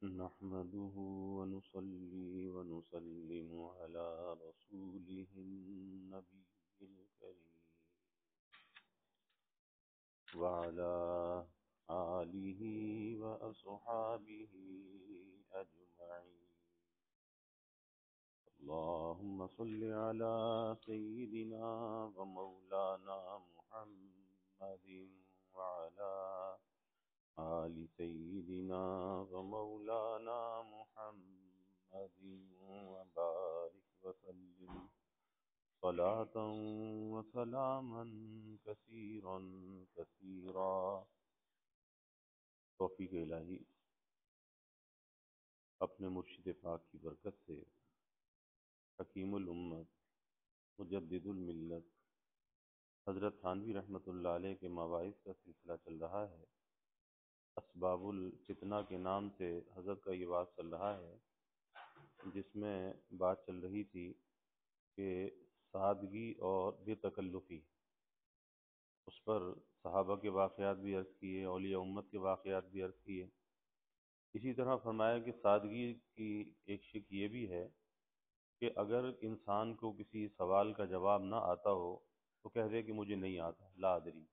نحمده ونصلي ونسلم على رسوله النبي الكريم وعلى آله وأصحابه أجمعين. اللهم صل على سيدنا ومولانا محمد وعلى آل سيدنا ومولانا محمد وبارك وسلم صلاة وسلاما كثيرا كثيرا. توفیق الہی اپنے مرشد پاک کی برکت سے حکیم الامت مجدد الملت حضرت تھانوی رحمۃ اللہ علیہ کے مواعظ کا سلسلہ چل رہا ہے. اسباب الفتنہ کے نام سے حضرت کا یہ واعظ چل رہا ہے، جس میں بات چل رہی تھی کہ سادگی اور بے تکلفی. اس پر صحابہ کے واقعات بھی عرض کیے، اولیاء امت کے واقعات بھی عرض کیے. اسی طرح فرمایا کہ سادگی کی ایک شک یہ بھی ہے کہ اگر انسان کو کسی سوال کا جواب نہ آتا ہو تو کہہ دے کہ مجھے نہیں آتا، لا ادری.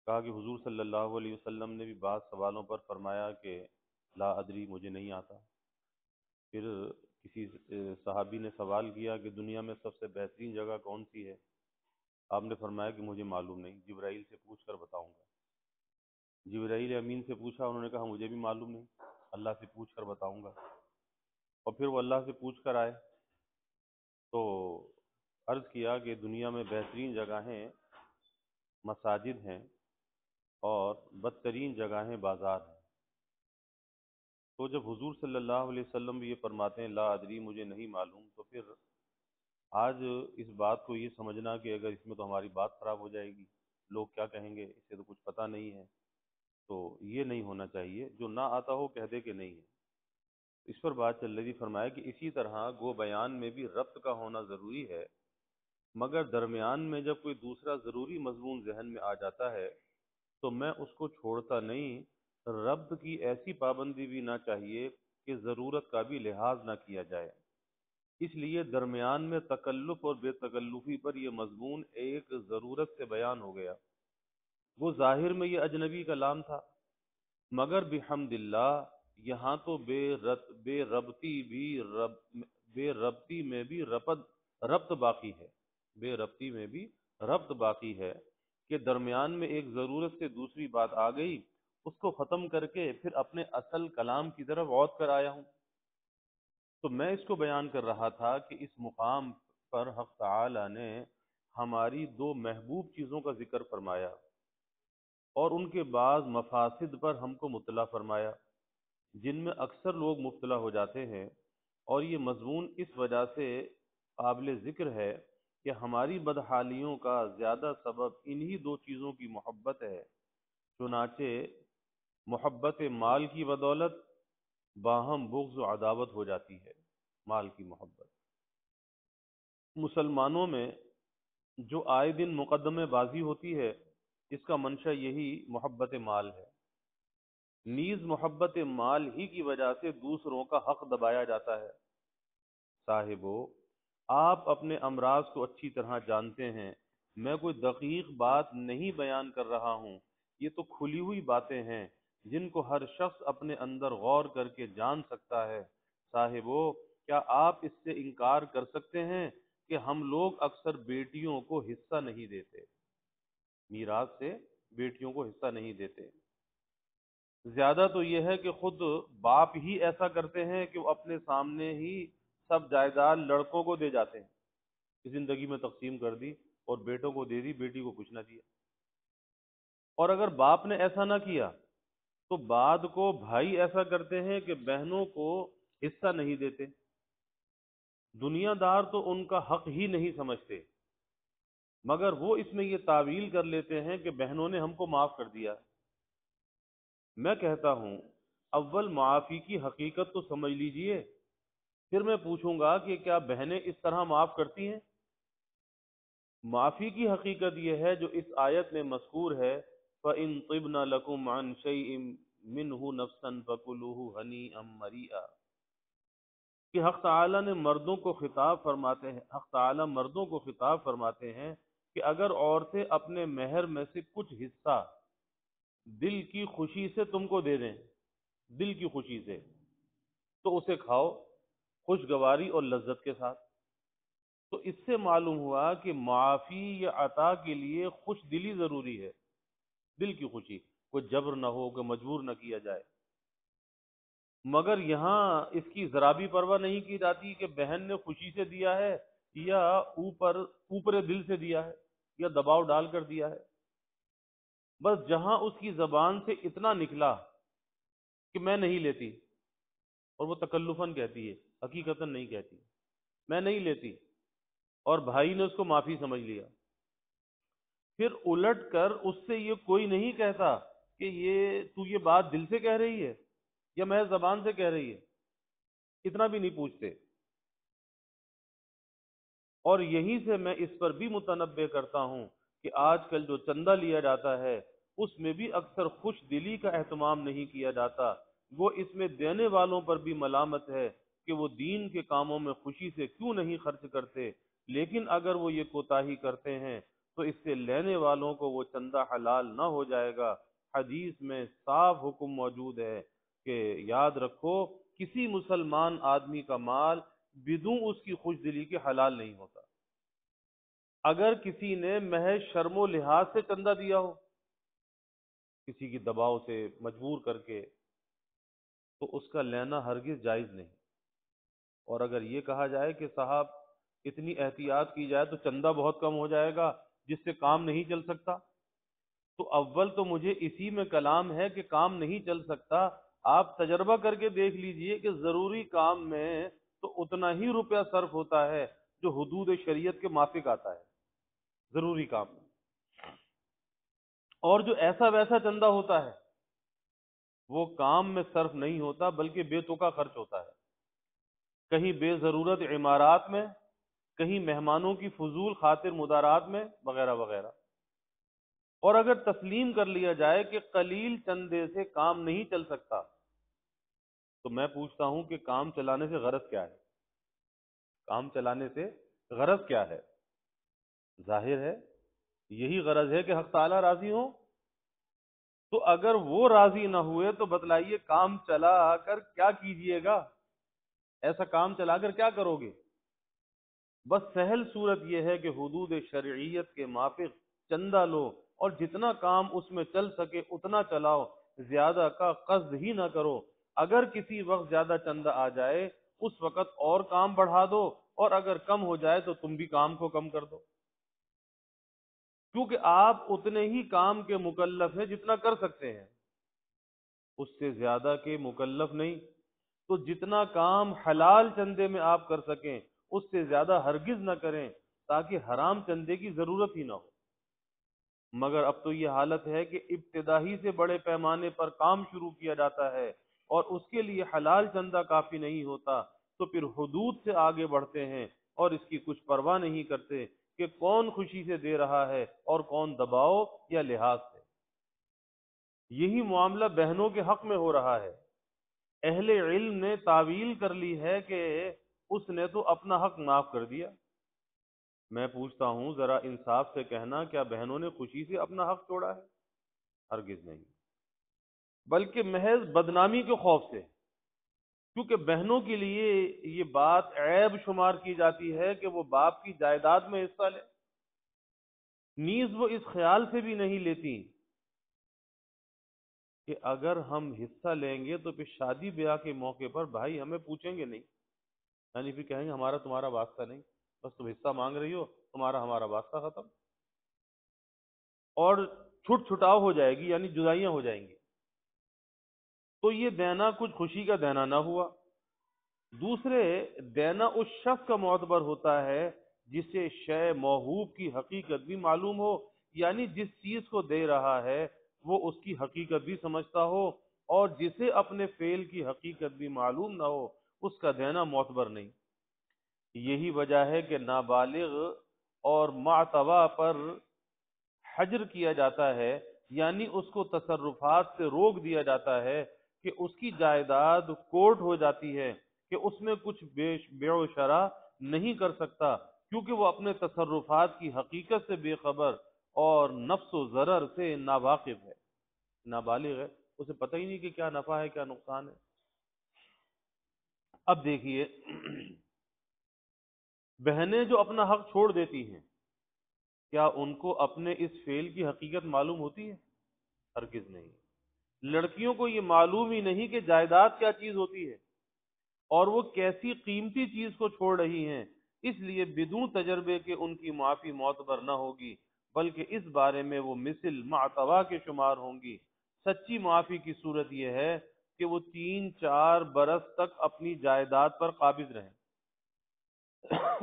کہا کہ حضور صلی اللہ علیہ وسلم نے بھی بعض سوالوں پر فرمایا کہ لا ادری، مجھے نہیں آتا. پھر کسی صحابی نے سوال کیا کہ دنیا میں سب سے بہترین جگہ کون سی ہے؟ آپ نے فرمایا کہ مجھے معلوم نہیں، جبرائیل سے پوچھ کر بتاؤں گا. جبرائیل امین سے پوچھا، انہوں نے کہا مجھے بھی معلوم نہیں، اللہ سے پوچھ کر بتاؤں گا. اور پھر وہ اللہ سے پوچھ کر آئے تو عرض کیا کہ دنیا میں بہترین جگہیں مساجد ہیں اور بدترین جگہیں بازار ہیں. تو جب حضور صلی اللہ علیہ وسلم بھی یہ فرماتے ہیں لا ادری، مجھے نہیں معلوم، تو پھر آج اس بات کو یہ سمجھنا کہ اگر اس میں تو ہماری بات خراب ہو جائے گی، لوگ کیا کہیں گے، اسے تو کچھ پتہ نہیں ہے، تو یہ نہیں ہونا چاہیے. جو نہ آتا ہو کہہ دے کہ نہیں ہے. اس پر بات چل رہی. فرمایا کہ اسی طرح گو بیان میں بھی ربط کا ہونا ضروری ہے، مگر درمیان میں جب کوئی دوسرا ضروری مضمون ذہن میں آ جاتا ہے تو میں اس کو چھوڑتا نہیں. ربط کی ایسی پابندی بھی نہ چاہیے کہ ضرورت کا بھی لحاظ نہ کیا جائے. اس لیے درمیان میں تکلف اور بے تکلفی پر یہ مضمون ایک ضرورت سے بیان ہو گیا. وہ ظاہر میں یہ اجنبی کلام تھا، مگر بحمد اللہ یہاں تو بے ربطی میں بھی ربط باقی ہے. بے ربطی میں بھی ربط باقی ہے کہ درمیان میں ایک ضرورت سے دوسری بات آ گئی، اس کو ختم کر کے پھر اپنے اصل کلام کی طرف عود کر آیا ہوں. تو میں اس کو بیان کر رہا تھا کہ اس مقام پر حق تعالی نے ہماری دو محبوب چیزوں کا ذکر فرمایا اور ان کے بعض مفاسد پر ہم کو مطلع فرمایا، جن میں اکثر لوگ مبتلا ہو جاتے ہیں. اور یہ مضمون اس وجہ سے قابل ذکر ہے کہ ہماری بدحالیوں کا زیادہ سبب انہی دو چیزوں کی محبت ہے. چنانچہ محبت مال کی بدولت باہم بغض و عداوت ہو جاتی ہے. مال کی محبت مسلمانوں میں جو آئے دن مقدمے بازی ہوتی ہے، اس کا منشا یہی محبت مال ہے. نیز محبت مال ہی کی وجہ سے دوسروں کا حق دبایا جاتا ہے. صاحبو، آپ اپنے امراض کو اچھی طرح جانتے ہیں، میں کوئی دقیق بات نہیں بیان کر رہا ہوں، یہ تو کھلی ہوئی باتیں ہیں جن کو ہر شخص اپنے اندر غور کر کے جان سکتا ہے. صاحبو، کیا آپ اس سے انکار کر سکتے ہیں کہ ہم لوگ اکثر بیٹیوں کو حصہ نہیں دیتے، میراث سے بیٹیوں کو حصہ نہیں دیتے. زیادہ تو یہ ہے کہ خود باپ ہی ایسا کرتے ہیں کہ وہ اپنے سامنے ہی سب جائیداد لڑکوں کو دے جاتے ہیں کہ زندگی میں تقسیم کر دی، اور بیٹوں کو دے دی، بیٹی کو کچھ نہ دیا. اور اگر باپ نے ایسا نہ کیا تو بعد کو بھائی ایسا کرتے ہیں کہ بہنوں کو حصہ نہیں دیتے. دنیا دار تو ان کا حق ہی نہیں سمجھتے، مگر وہ اس میں یہ تعویل کر لیتے ہیں کہ بہنوں نے ہم کو معاف کر دیا. میں کہتا ہوں اول معافی کی حقیقت تو سمجھ لیجئے، پھر میں پوچھوں گا کہ کیا بہنیں اس طرح معاف کرتی ہیں؟ معافی کی حقیقت یہ ہے جو اس آیت میں مذکور ہے، فَإِن طِبْنَ لَكُمْ عَنْ شَيْءٍ منہ نفسا فکلوہ ہنیئا مریئا، کہ حق تعالیٰ نے مردوں کو خطاب فرماتے ہیں، حق تعالیٰ مردوں کو خطاب فرماتے ہیں کہ اگر عورتیں اپنے مہر میں سے کچھ حصہ دل کی خوشی سے تم کو دے دیں، دل کی خوشی سے، تو اسے کھاؤ خوشگواری اور لذت کے ساتھ۔ تو اس سے معلوم ہوا کہ معافی یا عطا کے لیے خوش دلی ضروری ہے، دل کی خوشی، کوئی جبر نہ ہو، کوئی مجبور نہ کیا جائے۔ مگر یہاں اس کی ذرا بھی پرواہ نہیں کی جاتی کہ بہن نے خوشی سے دیا ہے یا اوپر دل سے دیا ہے یا دباؤ ڈال کر دیا ہے۔ بس جہاں اس کی زبان سے اتنا نکلا کہ میں نہیں لیتی، اور وہ تکلفاً کہتی ہے، حقیقتاً نہیں کہتی، میں نہیں لیتی، اور بھائی نے اس کو معافی سمجھ لیا، پھر الٹ کر اس سے یہ کوئی نہیں کہتا کہ یہ بات دل سے کہہ رہی ہے یا محض زبان سے کہہ رہی ہے، اتنا بھی نہیں پوچھتے۔ اور یہیں سے میں اس پر بھی متنبہ کرتا ہوں کہ آج کل جو چندہ لیا جاتا ہے اس میں بھی اکثر خوش دلی کا اہتمام نہیں کیا جاتا، وہ اس میں دینے والوں پر بھی ملامت ہے کہ وہ دین کے کاموں میں خوشی سے کیوں نہیں خرچ کرتے، لیکن اگر وہ یہ کوتاہی کرتے ہیں تو اس سے لینے والوں کو وہ چندہ حلال نہ ہو جائے گا۔ حدیث میں صاف حکم موجود ہے کہ یاد رکھو کسی مسلمان آدمی کا مال بدون اس کی خوش دلی کے حلال نہیں ہوتا۔ اگر کسی نے محض شرم و لحاظ سے چندہ دیا ہو، کسی کی دباؤ سے مجبور کر کے، تو اس کا لینا ہرگز جائز نہیں۔ اور اگر یہ کہا جائے کہ صاحب اتنی احتیاط کی جائے تو چندہ بہت کم ہو جائے گا جس سے کام نہیں چل سکتا، تو اول تو مجھے اسی میں کلام ہے کہ کام نہیں چل سکتا۔ آپ تجربہ کر کے دیکھ لیجئے کہ ضروری کام میں تو اتنا ہی روپیہ صرف ہوتا ہے جو حدود شریعت کے مافک آتا ہے ضروری کام میں، اور جو ایسا ویسا چندہ ہوتا ہے وہ کام میں صرف نہیں ہوتا بلکہ بے تکا خرچ ہوتا ہے، کہیں بے ضرورت عمارات میں، کہیں مہمانوں کی فضول خاطر مدارات میں، وغیرہ وغیرہ۔ اور اگر تسلیم کر لیا جائے کہ قلیل چندے سے کام نہیں چل سکتا، تو میں پوچھتا ہوں کہ کام چلانے سے غرض کیا ہے؟ کام چلانے سے غرض کیا ہے؟ ظاہر ہے یہی غرض ہے کہ حق تعالیٰ راضی ہوں۔ تو اگر وہ راضی نہ ہوئے تو بتلائیے کام چلا کر کیا کیجئے گا؟ ایسا کام چلا کر کیا کرو گے؟ بس سہل صورت یہ ہے کہ حدود شرعیت کے مافق چندہ لو اور جتنا کام اس میں چل سکے اتنا چلاؤ، زیادہ کا قصد ہی نہ کرو۔ اگر کسی وقت زیادہ چندہ آ جائے اس وقت اور کام بڑھا دو، اور اگر کم ہو جائے تو تم بھی کام کو کم کر دو، کیونکہ آپ اتنے ہی کام کے مکلف ہیں جتنا کر سکتے ہیں، اس سے زیادہ کے مکلف نہیں۔ تو جتنا کام حلال چندے میں آپ کر سکیں اس سے زیادہ ہرگز نہ کریں، تاکہ حرام چندے کی ضرورت ہی نہ ہو۔ مگر اب تو یہ حالت ہے کہ ابتدائی سے بڑے پیمانے پر کام شروع کیا جاتا ہے اور اس کے لیے حلال چندہ کافی نہیں ہوتا، تو پھر حدود سے آگے بڑھتے ہیں اور اس کی کچھ پرواہ نہیں کرتے کہ کون خوشی سے دے رہا ہے اور کون دباؤ یا لحاظ سے۔ یہی معاملہ بہنوں کے حق میں ہو رہا ہے۔ اہل علم نے تعویل کر لی ہے کہ اس نے تو اپنا حق معاف کر دیا۔ میں پوچھتا ہوں ذرا انصاف سے کہنا، کیا بہنوں نے خوشی سے اپنا حق توڑا ہے؟ ہرگز نہیں، بلکہ محض بدنامی کے خوف سے، کیونکہ بہنوں کے لیے یہ بات عیب شمار کی جاتی ہے کہ وہ باپ کی جائیداد میں حصہ لے، نیز وہ اس خیال سے بھی نہیں لیتی کہ اگر ہم حصہ لیں گے تو پھر شادی بیاہ کے موقع پر بھائی ہمیں پوچھیں گے نہیں، یعنی پھر کہیں گے ہمارا تمہارا واسطہ نہیں، بس تم حصہ مانگ رہی ہو، تمہارا ہمارا واسطہ ختم، اور چھٹ چھٹاؤ ہو جائے گی، یعنی جدائیاں ہو جائیں گی۔ تو یہ دینا کچھ خوشی کا دینا نہ ہوا۔ دوسرے، دینا اس شخص کا معتبر ہوتا ہے جسے شے موہوب کی حقیقت بھی معلوم ہو، یعنی جس چیز کو دے رہا ہے وہ اس کی حقیقت بھی سمجھتا ہو، اور جسے اپنے فعل کی حقیقت بھی معلوم نہ ہو اس کا دینا معتبر نہیں۔ یہی وجہ ہے کہ نابالغ اور معتوہ پر حجر کیا جاتا ہے، یعنی اس کو تصرفات سے روک دیا جاتا ہے کہ اس کی جائیداد کورٹ ہو جاتی ہے کہ اس میں کچھ بیع و شرع نہیں کر سکتا، کیونکہ وہ اپنے تصرفات کی حقیقت سے بے خبر اور نفس و ضرر سے ناواقف ہے، نابالغ ہے، اسے پتہ ہی نہیں کہ کیا نفع ہے کیا نقصان ہے۔ اب دیکھیے، بہنیں جو اپنا حق چھوڑ دیتی ہیں، کیا ان کو اپنے اس فعل کی حقیقت معلوم ہوتی ہے؟ ہرگز نہیں۔ لڑکیوں کو یہ معلوم ہی نہیں کہ جائیداد کیا چیز ہوتی ہے اور وہ کیسی قیمتی چیز کو چھوڑ رہی ہیں، اس لیے بدون تجربے کے ان کی معافی معتبر نہ ہوگی، بلکہ اس بارے میں وہ مثل معتوا کے شمار ہوں گی۔ سچی معافی کی صورت یہ ہے کہ وہ 3-4 برس تک اپنی جائیداد پر قابض رہیں،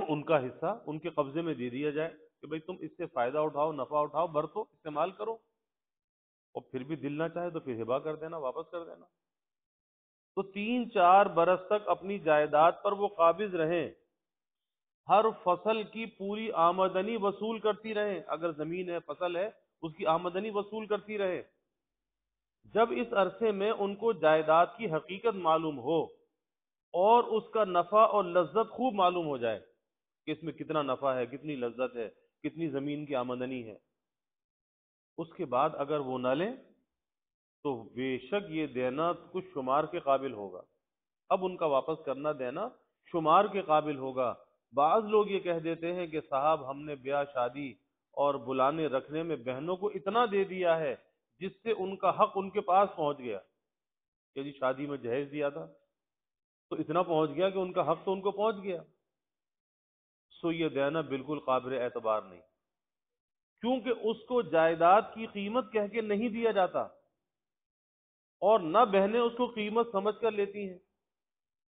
ان کا حصہ ان کے قبضے میں دے دیا جائے کہ بھئی تم اس سے فائدہ اٹھاؤ، نفع اٹھاؤ، برتو، استعمال کرو، اور پھر بھی دل نہ چاہے تو پھر ہبہ کر دینا، واپس کر دینا۔ تو 3-4 برس تک اپنی جائیداد پر وہ قابض رہیں، ہر فصل کی پوری آمدنی وصول کرتی رہیں، اگر زمین ہے، فصل ہے، اس کی آمدنی وصول کرتی رہے۔ جب اس عرصے میں ان کو جائیداد کی حقیقت معلوم ہو اور اس کا نفع اور لذت خوب معلوم ہو جائے کہ اس میں کتنا نفع ہے، کتنی لذت ہے، کتنی زمین کی آمدنی ہے، اس کے بعد اگر وہ نہ لیں تو بے شک یہ دینا کچھ شمار کے قابل ہوگا۔ اب ان کا واپس کرنا دینا شمار کے قابل ہوگا۔ بعض لوگ یہ کہہ دیتے ہیں کہ صاحب ہم نے بیاہ شادی اور بلانے رکھنے میں بہنوں کو اتنا دے دیا ہے جس سے ان کا حق ان کے پاس پہنچ گیا، کہ جی شادی میں جہیز دیا تھا تو اتنا پہنچ گیا کہ ان کا حق تو ان کو پہنچ گیا۔ سو یہ دینا بالکل قابل اعتبار نہیں، کیونکہ اس کو جائیداد کی قیمت کہہ کے نہیں دیا جاتا، اور نہ بہنیں اس کو قیمت سمجھ کر لیتی ہیں،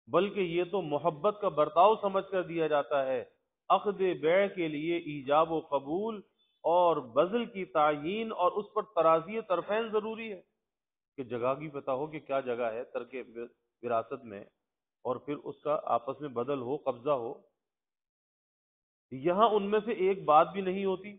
بلکہ یہ تو محبت کا برتاؤ سمجھ کر دیا جاتا ہے۔ عقد بیع کے لیے ایجاب و قبول اور بذل کی تعیین اور اس پر ترازی طرفین ضروری ہے، کہ جگہ کی پتہ ہو کہ کیا جگہ ہے ترک وراثت میں، اور پھر اس کا آپس میں بدل ہو، قبضہ ہو۔ یہاں ان میں سے ایک بات بھی نہیں ہوتی،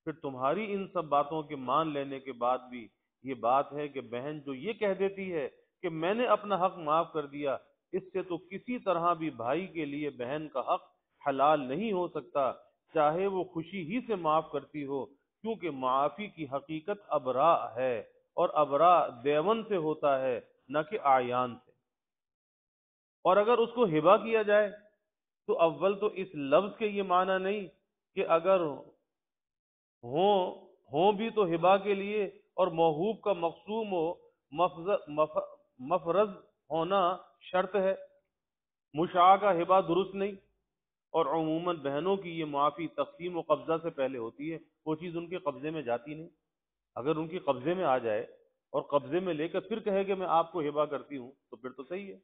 پھر تمہاری ان سب باتوں کے مان لینے کے بعد بھی یہ بات ہے کہ بہن جو یہ کہہ دیتی ہے کہ میں نے اپنا حق معاف کر دیا، اس سے تو کسی طرح بھی بھائی کے لیے بہن کا حق حلال نہیں ہو سکتا، چاہے وہ خوشی ہی سے معاف کرتی ہو، کیونکہ معافی کی حقیقت ابراء ہے، اور ابراء دیون سے ہوتا ہے نہ کہ اعیان سے۔ اور اگر اس کو ہبہ کیا جائے تو اول تو اس لفظ کے یہ معنی نہیں کہ اگر ہوں بھی تو ہبہ کے لیے، اور موہوب کا مقسوم ہو، مفرض ہونا شرط ہے، مشاع کا ہبہ درست نہیں۔ اور عموماً بہنوں کی یہ معافی تقسیم و قبضہ سے پہلے ہوتی ہے، وہ چیز ان کے قبضے میں جاتی نہیں۔ اگر ان کے قبضے میں آ جائے اور قبضے میں لے کر پھر کہے کہ میں آپ کو ہبہ کرتی ہوں تو پھر تو صحیح ہے۔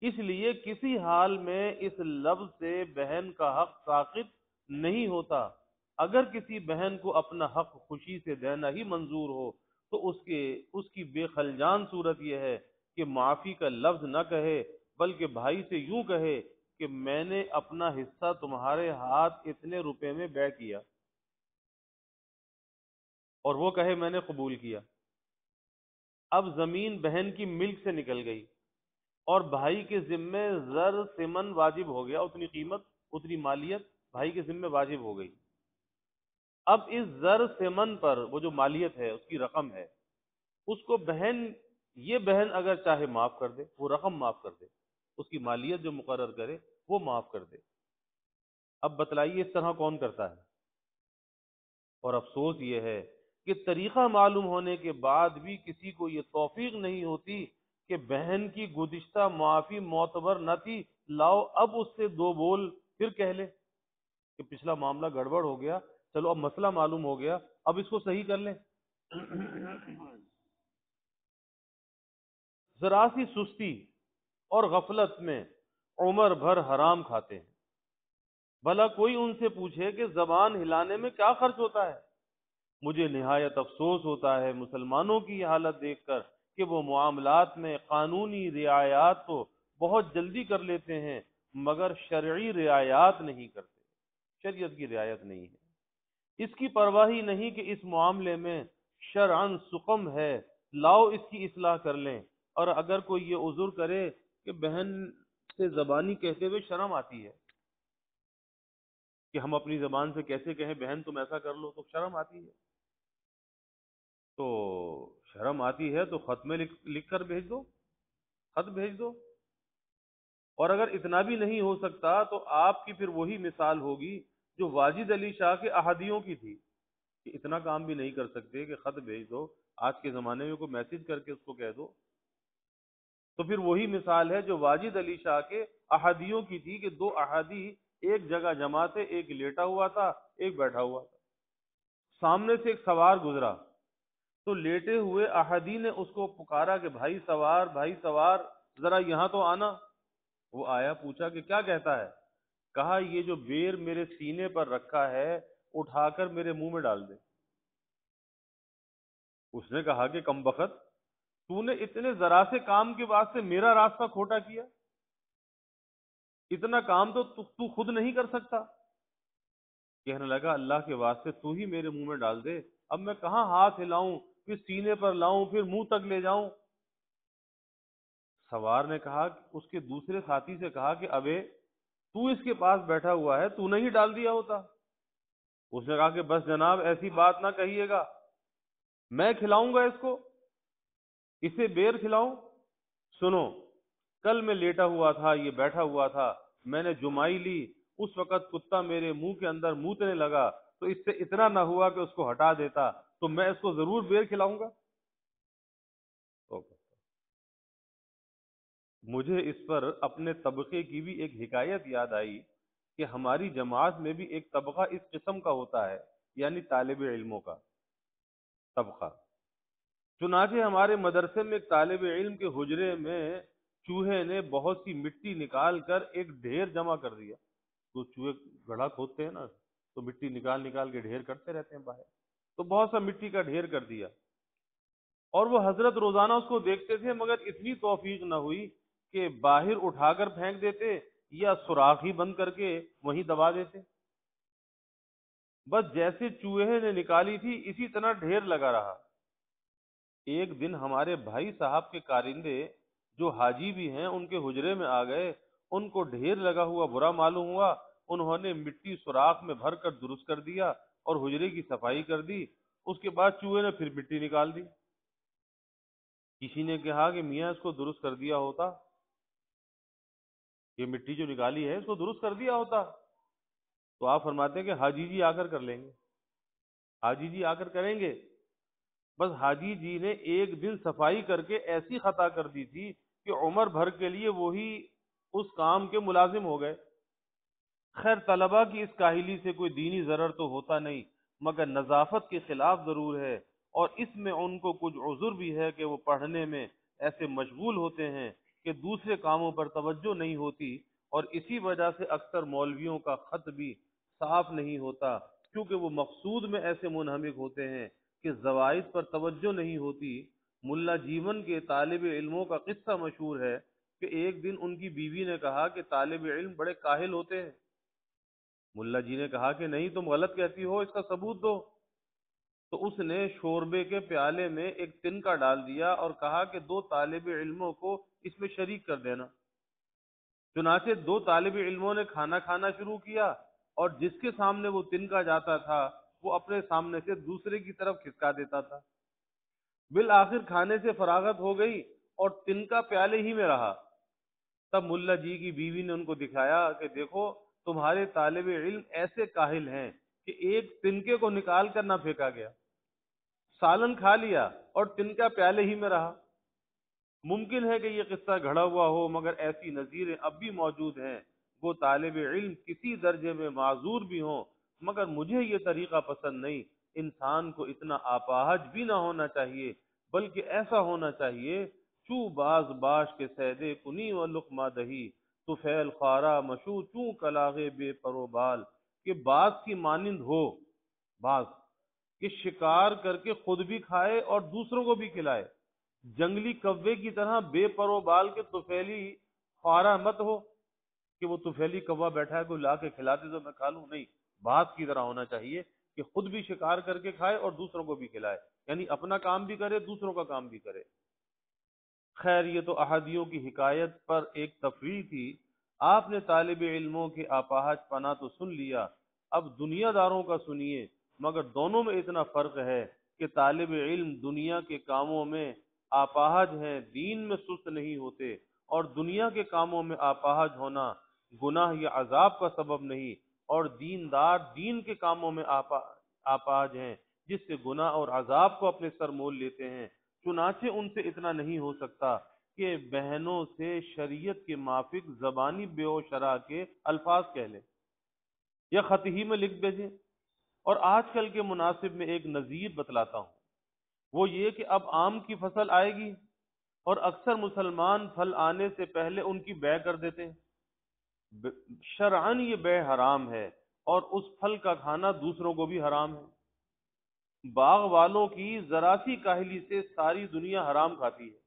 اس لیے کسی حال میں اس لفظ سے بہن کا حق ساقط نہیں ہوتا۔ اگر کسی بہن کو اپنا حق خوشی سے دینا ہی منظور ہو تو اس کی بے خلجان صورت یہ ہے کہ معافی کا لفظ نہ کہے، بلکہ بھائی سے یوں کہے کہ میں نے اپنا حصہ تمہارے ہاتھ اتنے روپے میں بیع کیا، اور وہ کہے میں نے قبول کیا۔ اب زمین بہن کی ملک سے نکل گئی اور بھائی کے ذمے زر ثمن واجب ہو گیا، اتنی قیمت، اتنی مالیت بھائی کے ذمے واجب ہو گئی۔ اب اس زر ثمن پر وہ جو مالیت ہے، اس کی رقم ہے، اس کو یہ بہن اگر چاہے معاف کر دے، وہ رقم معاف کر دے، اس کی مالیت جو مقرر کرے وہ معاف کر دے۔ اب بتلائیے اس طرح کون کرتا ہے؟ اور افسوس یہ ہے کہ طریقہ معلوم ہونے کے بعد بھی کسی کو یہ توفیق نہیں ہوتی کہ بہن کی گزشتہ معافی معتبر نہ تھی، لاؤ اب اس سے دو بول پھر کہہ لے کہ پچھلا معاملہ گڑبڑ ہو گیا، چلو اب مسئلہ معلوم ہو گیا، اب اس کو صحیح کر لیں۔ ذرا سی سستی اور غفلت میں عمر بھر حرام کھاتے ہیں۔ بھلا کوئی ان سے پوچھے کہ زبان ہلانے میں کیا خرچ ہوتا ہے؟ مجھے نہایت افسوس ہوتا ہے مسلمانوں کی یہ حالت دیکھ کر کہ وہ معاملات میں قانونی رعایات تو بہت جلدی کر لیتے ہیں مگر شرعی رعایات نہیں کرتے، شریعت کی رعایت نہیں ہے۔ اس کی پرواہ ہی نہیں کہ اس معاملے میں شرعن سقم ہے، لاؤ اس کی اصلاح کر لیں۔ اور اگر کوئی یہ عذر کرے کہ بہن سے زبانی کہتے ہوئے شرم آتی ہے کہ ہم اپنی زبان سے کیسے کہیں بہن تم ایسا کر لو، تو شرم آتی ہے، تو شرم آتی ہے تو خط میں لکھ کر بھیج دو، خط بھیج دو۔ اور اگر اتنا بھی نہیں ہو سکتا تو آپ کی پھر وہی مثال ہوگی جو واجد علی شاہ کے احادیوں کی تھی، کہ اتنا کام بھی نہیں کر سکتے کہ خط بھیج دو، آج کے زمانے میں کوئی میسج کر کے اس کو کہہ دو، تو پھر وہی مثال ہے جو واجد علی شاہ کے احادیوں کی تھی، کہ دو احادی ایک جگہ جمع تھے، ایک لیٹا ہوا تھا ایک بیٹھا ہوا تھا، سامنے سے ایک سوار گزرا تو لیٹے ہوئے احادی نے اس کو پکارا کہ بھائی سوار، بھائی سوار، ذرا یہاں تو آنا۔ وہ آیا، پوچھا کہ کیا کہتا ہے؟ کہا یہ جو بیر میرے سینے پر رکھا ہے اٹھا کر میرے منہ میں ڈال دے۔ اس نے کہا کہ کم بخت، تو نے اتنے ذرا سے کام کے واسطے میرا راستہ کھوٹا کیا، اتنا کام تو خود نہیں کر سکتا۔ کہنے لگا اللہ کے واسطے تو ہی میرے منہ میں ڈال دے، اب میں کہاں ہاتھ ہلاؤں، پھر سینے پر لاؤں، پھر منہ تک لے جاؤں۔ سوار نے کہا، اس کے دوسرے ساتھی سے کہا کہ ابے تو اس کے پاس بیٹھا ہوا ہے، تو نہیں ڈال دیا ہوتا؟ اس نے کہا کہ بس جناب ایسی بات نہ کہیے گا، میں کھلاؤں گا اس کو، اسے بیر کھلاؤں؟ سنو، کل میں لیٹا ہوا تھا، یہ بیٹھا ہوا تھا، میں نے جمائی لی، اس وقت کتا میرے منہ کے اندر موتنے لگا، تو اس سے اتنا نہ ہوا کہ اس کو ہٹا دیتا، تو میں اس کو ضرور بیر کھلاؤں گا۔ مجھے اس پر اپنے طبقے کی بھی ایک حکایت یاد آئی کہ ہماری جماعت میں بھی ایک طبقہ اس قسم کا ہوتا ہے، یعنی طالب علموں کا طبقہ۔ چنانچہ ہمارے مدرسے میں ایک طالب علم کے حجرے میں چوہے نے بہت سی مٹی نکال کر ایک ڈھیر جمع کر دیا۔ تو چوہے گڑھا کھودتے ہیں نا، تو مٹی نکال نکال کے ڈھیر کرتے رہتے ہیں باہر، تو بہت سا مٹی کا ڈھیر کر دیا، اور وہ حضرت روزانہ اس کو دیکھتے تھے، مگر اتنی توفیق نہ ہوئی کہ باہر اٹھا کر پھینک دیتے یا سوراخ ہی بند کر کے وہیں دبا دیتے۔ بس جیسے چوہے نے نکالی تھی اسی طرح ڈھیر لگا رہا۔ ایک دن ہمارے بھائی صاحب کے کارندے جو حاجی بھی ہیں ان کے حجرے میں آ گئے، ان کو ڈھیر لگا ہوا برا معلوم ہوا، انہوں نے مٹی سوراخ میں بھر کر درست کر دیا اور حجرے کی صفائی کر دی۔ اس کے بعد چوہے نے پھر مٹی نکال دی۔ کسی نے کہا کہ میاں اس کو درست کر دیا ہوتا، یہ مٹی جو نکالی ہے اس کو درست کر دیا ہوتا، تو آپ فرماتے ہیں کہ حاجی جی آ کر کر لیں گے، حاجی جی آ کر کریں گے۔ بس حاجی جی نے ایک دن صفائی کر کے ایسی خطا کر دی تھی کہ عمر بھر کے لیے وہی اس کام کے ملازم ہو گئے۔ خیر طلبہ کی اس کاہلی سے کوئی دینی ضرر تو ہوتا نہیں، مگر نظافت کے خلاف ضرور ہے، اور اس میں ان کو کچھ عذر بھی ہے کہ وہ پڑھنے میں ایسے مشغول ہوتے ہیں کہ دوسرے کاموں پر توجہ نہیں ہوتی، اور اسی وجہ سے اکثر مولویوں کا خط بھی صاف نہیں ہوتا، کیونکہ وہ مقصود میں ایسے منہمک ہوتے ہیں کہ زوائد پر توجہ نہیں ہوتی۔ ملا جیون کے طالب علموں کا قصہ مشہور ہے کہ ایک دن ان کی بیوی نے کہا کہ طالب علم بڑے کاہل ہوتے ہیں۔ ملا جی نے کہا کہ نہیں، تم غلط کہتی ہو، اس کا ثبوت دو۔ تو اس نے شوربے کے پیالے میں ایک تنکا ڈال دیا اور کہا کہ دو طالب علموں کو اس میں شریک کر دینا۔ چنانچہ دو طالب علموں نے کھانا کھانا شروع کیا، اور جس کے سامنے وہ تنکا جاتا تھا وہ اپنے سامنے سے دوسرے کی طرف کھسکا دیتا تھا۔ بالآخر کھانے سے فراغت ہو گئی اور تنکا پیالے ہی میں رہا۔ تب ملا جی کی بیوی نے ان کو دکھایا کہ دیکھو تمہارے طالب علم ایسے کاہل ہیں کہ ایک تنکے کو نکال کر نہ پھینکا گیا، سالن کھا لیا اور تنکا پیالے ہی میں رہا۔ ممکن ہے کہ یہ قصہ گھڑا ہوا ہو، مگر ایسی نظیریں اب بھی موجود ہیں۔ وہ طالب علم کسی درجے میں معذور بھی ہوں، مگر مجھے یہ طریقہ پسند نہیں۔ انسان کو اتنا آپاہج بھی نہ ہونا چاہیے، بلکہ ایسا ہونا چاہیے چو باز باش کے سیدے کنی و لقمہ دہی، تو فیل خارا مشو چوں کلاغے بے پرو بال، کہ باز کی مانند ہو، باز کہ شکار کر کے خود بھی کھائے اور دوسروں کو بھی کھلائے، جنگلی کوے کی طرح بے پرو بال کے طفیلی خوارہ مت ہو کہ وہ طفیلی کوا بیٹھا ہے کوئی لا کے کھلا دے تو میں کھا لوں، نہیں، باز کی طرح ہونا چاہیے کہ خود بھی شکار کر کے کھائے اور دوسروں کو بھی کھلائے، یعنی اپنا کام بھی کرے دوسروں کا کام بھی کرے۔ خیر یہ تو احادیوں کی حکایت پر ایک تفریح تھی، آپ نے طالب علموں کے آپاہج پنا تو سن لیا، اب دنیا داروں کا سنیے، مگر دونوں میں اتنا فرق ہے کہ طالب علم دنیا کے کاموں میں آپاہج ہیں، دین میں سست نہیں ہوتے، اور دنیا کے کاموں میں آپاہج ہونا گناہ یا عذاب کا سبب نہیں، اور دیندار دین کے کاموں میں آپاہج ہیں، جس سے گناہ اور عذاب کو اپنے سر مول لیتے ہیں۔ چنانچہ ان سے اتنا نہیں ہو سکتا کہ بہنوں سے شریعت کے موافق زبانی بے و شرع کے الفاظ کہہ لیں یا خط ہی میں لکھ بھیجیں۔ اور آج کل کے مناسب میں ایک نظیر بتلاتا ہوں، وہ یہ کہ اب آم کی فصل آئے گی اور اکثر مسلمان پھل آنے سے پہلے ان کی بیع کر دیتے ہیں۔ شرعاً یہ بیع حرام ہے اور اس پھل کا کھانا دوسروں کو بھی حرام ہے۔ باغ والوں کی ذرا سی کاہلی سے ساری دنیا حرام کھاتی ہے۔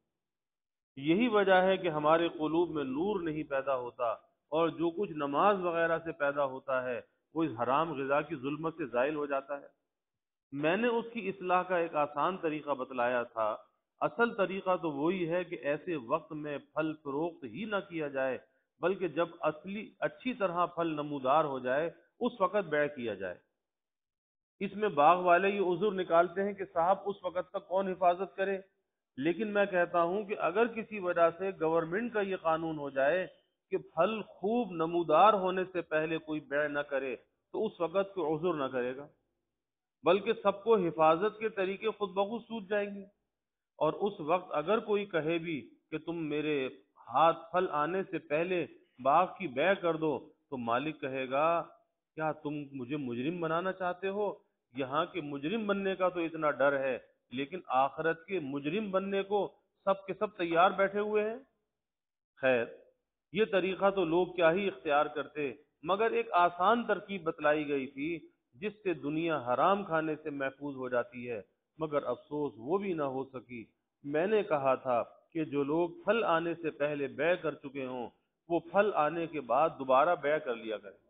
یہی وجہ ہے کہ ہمارے قلوب میں نور نہیں پیدا ہوتا، اور جو کچھ نماز وغیرہ سے پیدا ہوتا ہے وہ اس حرام غذا کی ظلمت سے زائل ہو جاتا ہے۔ میں نے اس کی اصلاح کا ایک آسان طریقہ بتلایا تھا۔ اصل طریقہ تو وہی ہے کہ ایسے وقت میں پھل فروخت ہی نہ کیا جائے، بلکہ جب اچھی طرح پھل نمودار ہو جائے اس وقت بیع کیا جائے۔ اس میں باغ والے یہ عذر نکالتے ہیں کہ صاحب اس وقت تک کون حفاظت کرے، لیکن میں کہتا ہوں کہ اگر کسی وجہ سے گورنمنٹ کا یہ قانون ہو جائے کہ پھل خوب نمودار ہونے سے پہلے کوئی بیع نہ کرے تو اس وقت کوئی عذر نہ کرے گا، بلکہ سب کو حفاظت کے طریقے خود بخود سوچ جائیں گے۔ اور اس وقت اگر کوئی کہے بھی کہ تم میرے ہاتھ پھل آنے سے پہلے باغ کی بیع کر دو، تو مالک کہے گا کیا تم مجھے مجرم بنانا چاہتے ہو؟ یہاں کے مجرم بننے کا تو اتنا ڈر ہے، لیکن آخرت کے مجرم بننے کو سب کے سب تیار بیٹھے ہوئے ہیں۔ خیر یہ طریقہ تو لوگ کیا ہی اختیار کرتے، مگر ایک آسان ترکیب بتلائی گئی تھی جس سے دنیا حرام کھانے سے محفوظ ہو جاتی ہے، مگر افسوس وہ بھی نہ ہو سکی۔ میں نے کہا تھا کہ جو لوگ پھل آنے سے پہلے بیع کر چکے ہوں وہ پھل آنے کے بعد دوبارہ بیع کر لیا کریں۔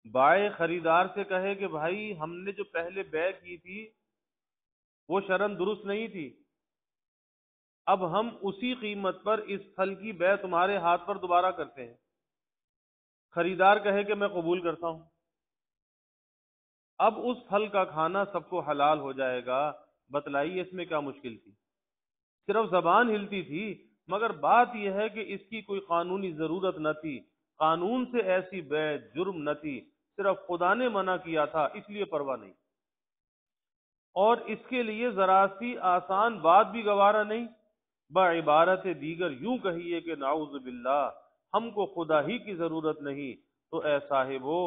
بائع خریدار سے کہے کہ بھائی ہم نے جو پہلے بیع کی تھی وہ شرعاً درست نہیں تھی، اب ہم اسی قیمت پر اس پھل کی بیع تمہارے ہاتھ پر دوبارہ کرتے ہیں۔ خریدار کہے کہ میں قبول کرتا ہوں۔ اب اس پھل کا کھانا سب کو حلال ہو جائے گا، بتلائیے اس میں کیا مشکل تھی؟ صرف زبان ہلتی تھی، مگر بات یہ ہے کہ اس کی کوئی قانونی ضرورت نہ تھی، قانون سے ایسی بیع جرم نہ تھی، صرف خدا نے منع کیا تھا اس لیے پرواہ نہیں، اور اس کے لیے ذرا سی آسان بات بھی گوارا نہیں۔ بعبارت دیگر یوں کہیے کہ نعوذ باللہ ہم کو خدا ہی کی ضرورت نہیں، تو اے صاحبو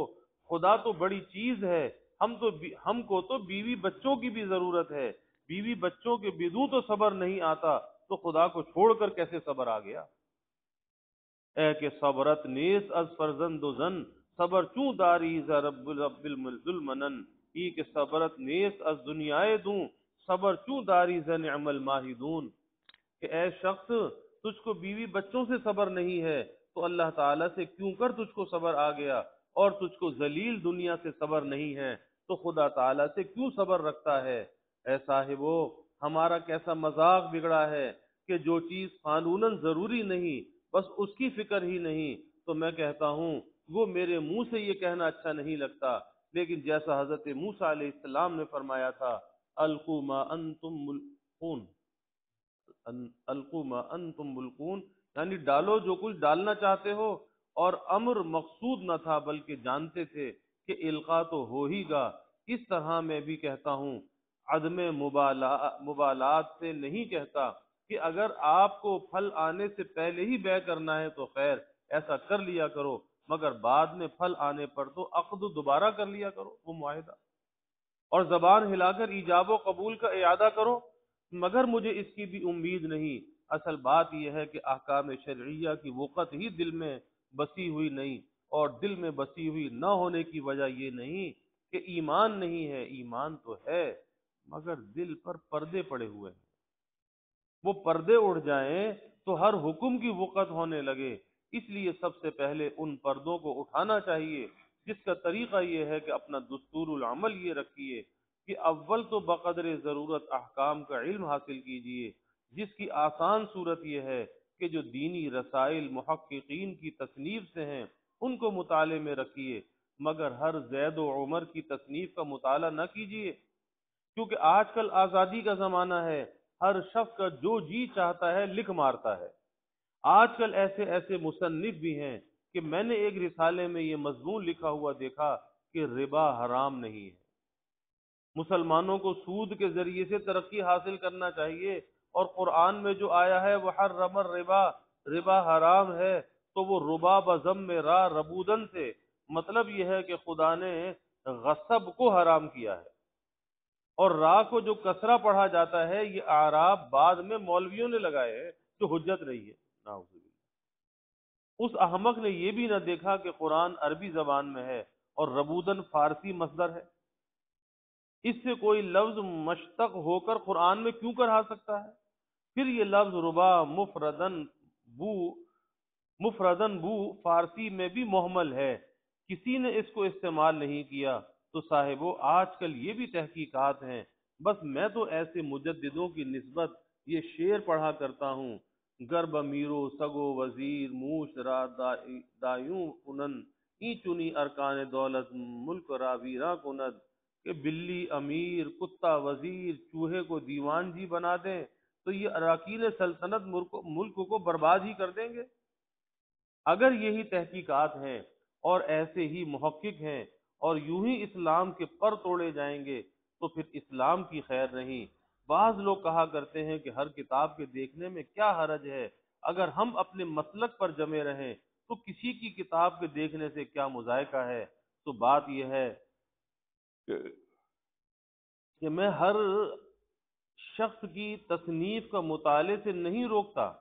خدا تو بڑی چیز ہے، ہم کو تو بیوی بچوں کی بھی ضرورت ہے، بیوی بچوں کے بدوں تو صبر نہیں آتا، تو خدا کو چھوڑ کر کیسے صبر آ گیا؟ اے کہ صبرت نیست از فرزند و زن، صبر چوں داری ز رب المنن، ای کہ صبرت نیست از دنیائے دوں، صبر چوں داری ز نعم الماہدون۔ کہ اے شخص تجھ کو بیوی بچوں سے صبر نہیں ہے تو اللہ تعالیٰ سے کیوں کر تجھ کو صبر آ گیا، اور تجھ کو ذلیل دنیا سے صبر نہیں ہے تو خدا تعالیٰ سے کیوں صبر رکھتا ہے؟ اے صاحبو ہمارا کیسا مذاق بگڑا ہے کہ جو چیز قانوناً ضروری نہیں بس اس کی فکر ہی نہیں، تو میں کہتا ہوں وہ میرے منہ سے یہ کہنا اچھا نہیں لگتا، لیکن جیسا حضرت موسیٰ علیہ السلام نے فرمایا تھا القوا ما انتم ملقون، القوا ما انتم ملقون، یعنی ڈالو جو کچھ ڈالنا چاہتے ہو، اور امر مقصود نہ تھا بلکہ جانتے تھے کہ القاء تو ہو ہی گا۔ اس طرح میں بھی کہتا ہوں، عدم مبالات سے نہیں کہتا کہ اگر آپ کو پھل آنے سے پہلے ہی بیع کرنا ہے تو خیر ایسا کر لیا کرو، مگر بعد میں پھل آنے پر تو عقد دوبارہ کر لیا کرو، وہ معاہدہ، اور زبان ہلا کر ایجاب و قبول کا اعادہ کرو، مگر مجھے اس کی بھی امید نہیں۔ اصل بات یہ ہے کہ احکام شرعیہ کی وقت ہی دل میں بسی ہوئی نہیں، اور دل میں بسی ہوئی نہ ہونے کی وجہ یہ نہیں کہ ایمان نہیں ہے، ایمان تو ہے مگر دل پر پردے پڑے ہوئے ہیں، وہ پردے اڑ جائیں تو ہر حکم کی وقت ہونے لگے، اس لیے سب سے پہلے ان پردوں کو اٹھانا چاہیے، جس کا طریقہ یہ ہے کہ اپنا دستور العمل یہ رکھیے کہ اول تو بقدر ضرورت احکام کا علم حاصل کیجئے، جس کی آسان صورت یہ ہے کہ جو دینی رسائل محققین کی تصنیف سے ہیں ان کو مطالعے میں رکھیے، مگر ہر زید و عمر کی تصنیف کا مطالعہ نہ کیجیے، کیونکہ آج کل آزادی کا زمانہ ہے، ہر شخص کا جو جی چاہتا ہے لکھ مارتا ہے۔ آج کل ایسے ایسے مصنف بھی ہیں کہ میں نے ایک رسالے میں یہ مضمون لکھا ہوا دیکھا کہ ربا حرام نہیں ہے، مسلمانوں کو سود کے ذریعے سے ترقی حاصل کرنا چاہیے، اور قرآن میں جو آیا ہے وحرم الربا، ربا حرام ہے، تو وہ ربا بضم میں را ربودن سے مطلب یہ ہے کہ خدا نے غصب کو حرام کیا ہے، اور را کو جو کسرہ پڑھا جاتا ہے یہ اعراب بعد میں مولویوں نے لگائے ہیں جو حجت رہی ہے۔ نعوذ باللہ۔ اس احمق نے یہ بھی نہ دیکھا کہ قرآن عربی زبان میں ہے اور ربودن فارسی مصدر ہے، اس سے کوئی لفظ مشتق ہو کر قرآن میں کیوں کر آ سکتا ہے؟ پھر یہ لفظ ربا مفردن بو فارسی میں بھی محمل ہے، کسی نے اس کو استعمال نہیں کیا، تو صاحبو آج کل یہ بھی تحقیقات ہیں، بس میں تو ایسے مجددوں کی نسبت یہ شعر پڑھا کرتا ہوں: گرب امیرو سگو وزیر موش را دایوں کنن ای چنی ارکان دولت ملک را ویراں کند، کہ بلی امیر، کتا وزیر، چوہے کو دیوان جی بنا دیں تو یہ اراکین سلطنت ملک کو برباد ہی کر دیں گے۔ اگر یہی تحقیقات ہیں اور ایسے ہی محقق ہیں اور یوں ہی اسلام کے پر توڑے جائیں گے تو پھر اسلام کی خیر نہیں۔ بعض لوگ کہا کرتے ہیں کہ ہر کتاب کے دیکھنے میں کیا حرج ہے، اگر ہم اپنے مسلک پر جمے رہیں تو کسی کی کتاب کے دیکھنے سے کیا مذائقہ ہے؟ تو بات یہ ہے کہ میں ہر شخص کی تصنیف کا مطالعے سے نہیں روکتا،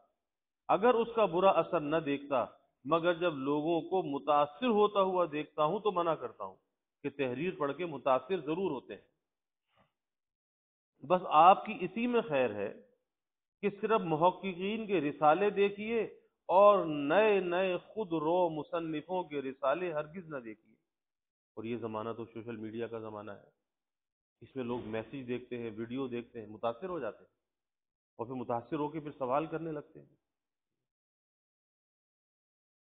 اگر اس کا برا اثر نہ دیکھتا، مگر جب لوگوں کو متاثر ہوتا ہوا دیکھتا ہوں تو منع کرتا ہوں کہ تحریر پڑھ کے متاثر ضرور ہوتے ہیں۔ بس آپ کی اسی میں خیر ہے کہ صرف محققین کے رسالے دیکھیے اور نئے نئے خود رو مصنفوں کے رسالے ہرگز نہ دیکھیے۔ اور یہ زمانہ تو سوشل میڈیا کا زمانہ ہے، اس میں لوگ میسیج دیکھتے ہیں، ویڈیو دیکھتے ہیں، متاثر ہو جاتے ہیں، اور پھر متاثر ہو کے پھر سوال کرنے لگتے ہیں۔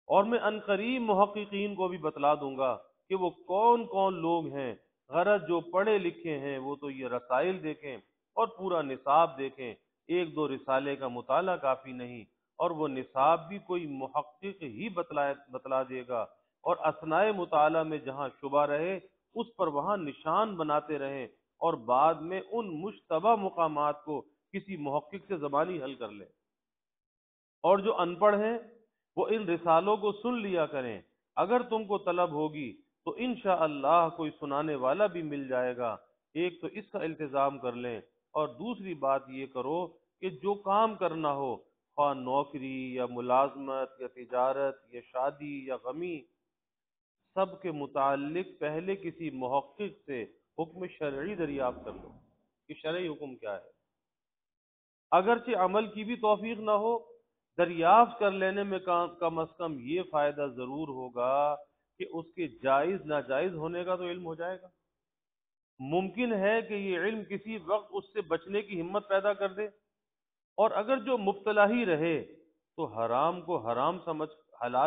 اور میں عنقریب محققین کو بھی بتلا دوں گا کہ وہ کون کون لوگ ہیں، غرض جو پڑھے لکھے ہیں وہ تو یہ رسائل دیکھیں اور پورا نصاب دیکھیں، ایک دو رسالے کا مطالعہ کافی نہیں، اور وہ نصاب بھی کوئی محقق ہی بتلا دے گا، اور اثناء مطالعہ میں جہاں شبہ رہے اس پر وہاں نشان بناتے رہیں، اور بعد میں ان مشتبہ مقامات کو کسی محقق سے زبانی حل کر لیں۔ اور جو ان پڑھ ہیں وہ ان رسالوں کو سن لیا کریں، اگر تم کو طلب ہوگی تو انشاءاللہ کوئی سنانے والا بھی مل جائے گا۔ ایک تو اس کا التزام کر لیں، اور دوسری بات یہ کرو کہ جو کام کرنا ہو، خواہ نوکری یا ملازمت یا تجارت یا شادی یا غمی، سب کے متعلق پہلے کسی محقق سے حکم شرعی دریافت کر لو کہ شرعی حکم کیا ہے۔ اگرچہ عمل کی بھی توفیق نہ ہو، دریافت کر لینے میں کم از کم یہ فائدہ ضرور ہوگا کہ اس کے جائز ناجائز ہونے کا تو علم ہو جائے گا۔ ممکن ہے کہ یہ علم کسی وقت اس سے بچنے کی ہمت پیدا کر دے، اور اگر جو مبتلا ہی رہے تو حرام کو حلال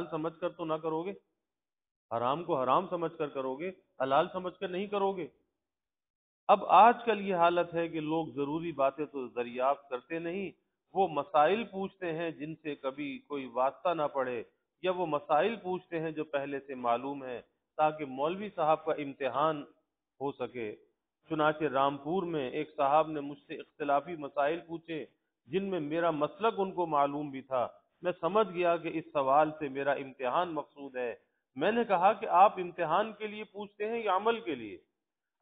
سمجھ کر تو نہ کرو گے، حرام کو حرام سمجھ کر کرو گے، حلال سمجھ کر نہیں کرو گے۔ اب آج کل یہ حالت ہے کہ لوگ ضروری باتیں تو دریافت کرتے نہیں، وہ مسائل پوچھتے ہیں جن سے کبھی کوئی واسطہ نہ پڑے، یا وہ مسائل پوچھتے ہیں جو پہلے سے معلوم ہے تاکہ مولوی صاحب کا امتحان ہو سکے۔ چنانچہ رامپور میں ایک صاحب نے مجھ سے اختلافی مسائل پوچھے جن میں میرا مسلک ان کو معلوم بھی تھا، میں سمجھ گیا کہ اس سوال سے میرا امتحان مقصود ہے۔ میں نے کہا کہ آپ امتحان کے لیے پوچھتے ہیں یا عمل کے لیے؟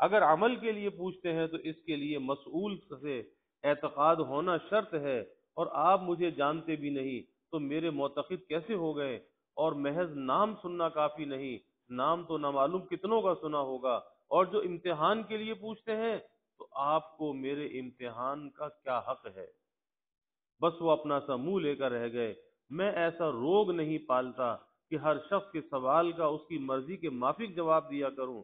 اگر عمل کے لیے پوچھتے ہیں تو اس کے لیے مسئول سے اعتقاد ہونا شرط ہے، اور آپ مجھے جانتے بھی نہیں تو میرے معتقد کیسے ہو گئے؟ اور محض نام سننا کافی نہیں، نام تو نامعلوم کتنوں کا سنا ہوگا، اور جو امتحان کے لیے پوچھتے ہیں تو آپ کو میرے امتحان کا کیا حق ہے؟ بس وہ اپنا سا منہ لے کر رہ گئے۔ میں ایسا روگ نہیں پالتا کہ ہر شخص کے سوال کا اس کی مرضی کے مافک جواب دیا کروں۔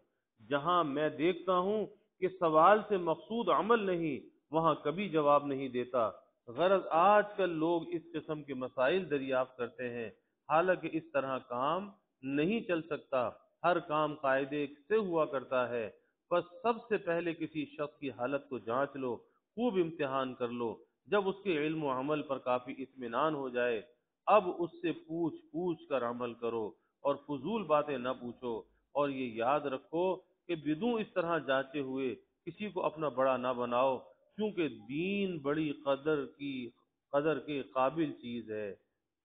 جہاں میں دیکھتا ہوں کہ سوال سے مقصود عمل نہیں، وہاں کبھی جواب نہیں دیتا۔ غرض آج کل لوگ اس قسم کے مسائل دریافت کرتے ہیں، حالانکہ اس طرح کام نہیں چل سکتا۔ ہر کام قاعدے سے ہوا کرتا ہے۔ بس سب سے پہلے کسی شخص کی حالت کو جانچ لو، خوب امتحان کر لو۔ جب اس کے علم و عمل پر کافی اطمینان ہو جائے، اب اس سے پوچھ پوچھ کر عمل کرو اور فضول باتیں نہ پوچھو۔ اور یہ یاد رکھو کہ بدون اس طرح جانچے ہوئے کسی کو اپنا بڑا نہ بناؤ، کیونکہ دین بڑی قدر کے قابل چیز ہے۔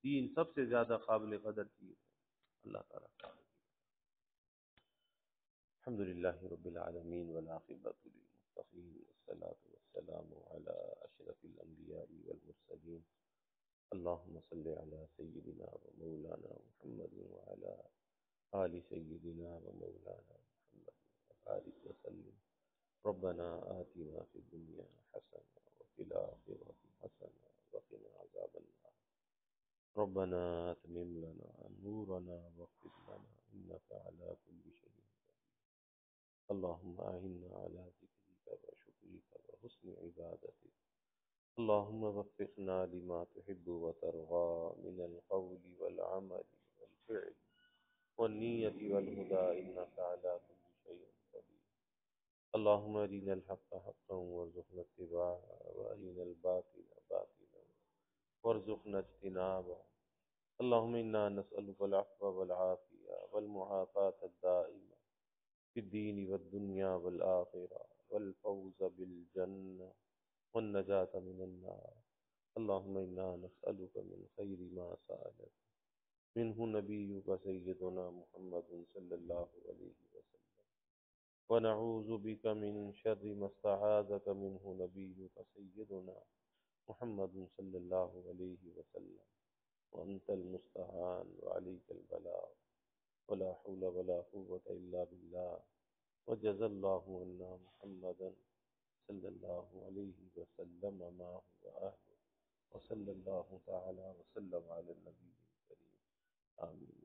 دین سب سے زیادہ قابل قدر چیز ہے۔ اللہ تعالیٰ الحمد للہ رب العالمین والعاقبۃ للمتقین والصلاة والسلام علی اشرف الانبیاء والمرسلین اللہم صل علی سیدنا و مولانا محمد وعلی آل سیدنا و مولانا محمد وبارک وسلم ربنا آتنا فی الدنیا حسنہ وفی الآخرة حسنہ وقنا عذاب النار ربنا اتمم لنا نورنا واغفر لنا انك على كل شيء اللهم أعنا على ذكرك وشكرك وحسن عبادتك اللهم وفقنا لما تحب وترضى من القول والعمل والفعل والنية والهدى إنك على كل شيء قدير اللهم أرنا الحق حقا وارزقنا اتباعه وأرنا الباطل باطلا وارزقنا اجتنابه اللهم إنا نسألك العفو والعافية والمعافاة الدائمة في الدين والدنيا والآخرة والفوز بالجنة والنجاة من النار اللهم إنا نسألك من خير ما سألك منه نبيك سيدنا محمد صلى الله عليه وسلم ونعوذ بك من شر ما استعاذك منه نبيك سيدنا محمد صلى الله عليه وسلم وأنت المستعان وعليك البلاغ ولا حول ولا قوة إلا بالله وجزى الله عنا محمدا صلى الله عليه وسلم ما هو أهله وصلى الله تعالى وسلم على النبي الكريم آمين.